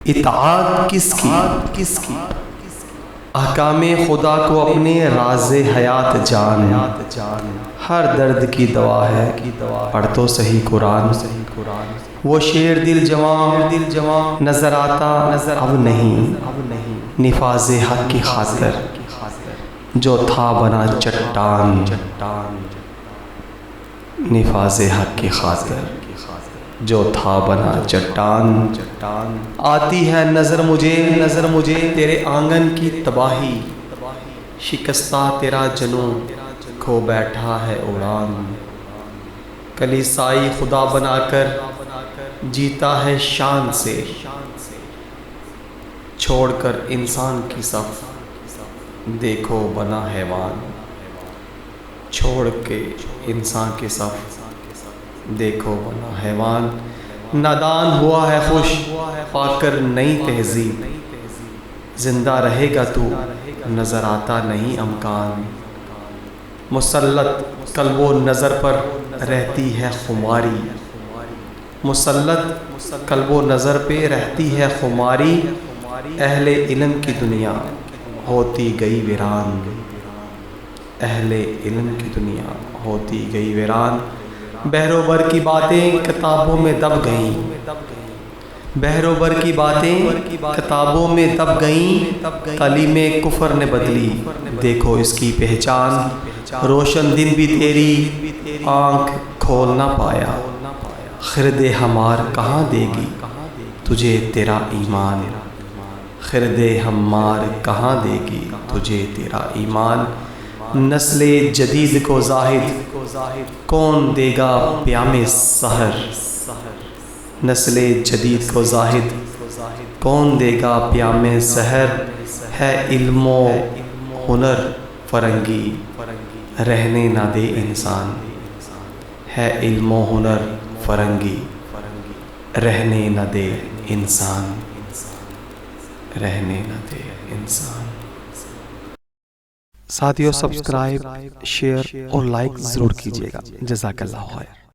اطاعت کس کی احکام خدا کو اپنے راز حیات جان، ہر درد کی دوا ہے پڑھ تو صحیح قرآن۔ وہ شیر دل جواں نظر آتا اب نہیں، نفاذ حق کی خاطر جو تھا بنا چٹان، نفاذ حق کی خاطر جو تھا بنا چٹان۔ آتی ہے نظر مجھے تیرے آنگن کی تباہی، شکستہ تیرا جنوں کھو بیٹھا ہے اڑان۔ کلیسائی خدا بنا کر جیتا ہے شان سے، چھوڑ کر انسان کی صف دیکھو بنا حیوان، چھوڑ کے انسان کی صف دیکھو بنا حیوان۔ نادان ہوا ہے خوش پا کر نئی تہذیب، زندہ رہے گا تو نظر آتا نہیں امکان۔ مسلط قلب و نظر پر رہتی ہے خماری، مسلط قلب و نظر پہ رہتی ہے خماری۔ اہل علم کی دنیا ہوتی گئی ویران، اہل علم کی دنیا ہوتی گئی ویران۔ بحر و بر کی باتیں کتابوں میں دب گئیں، بحر و بر کی باتیں کتابوں میں دب گئیں۔ تعلیم کفر نے بدلی دیکھو اس کی پہچان، روشن دن بھی تیری آنکھ کھول نہ پایا، خرد ہمار کہاں دے گی تجھے تیرا ایمان، خرد ہمار کہاں دے گی تجھے تیرا ایمان۔ نسل جدید کو زاہد کون دے گا پیام سحر، نسل جدید کو زاہد کون دے گا پیام سحر۔ ہے علم و ہنر فرنگی رہنے نہ دے انسان، ہے علم و ہنر فرنگی رہنے نہ دے انسان، رہنے نہ دے انسان۔ ساتھیو سبسکرائب، شیئر اور لائک ضرور کیجیے گا۔ جزاک اللہ خیر۔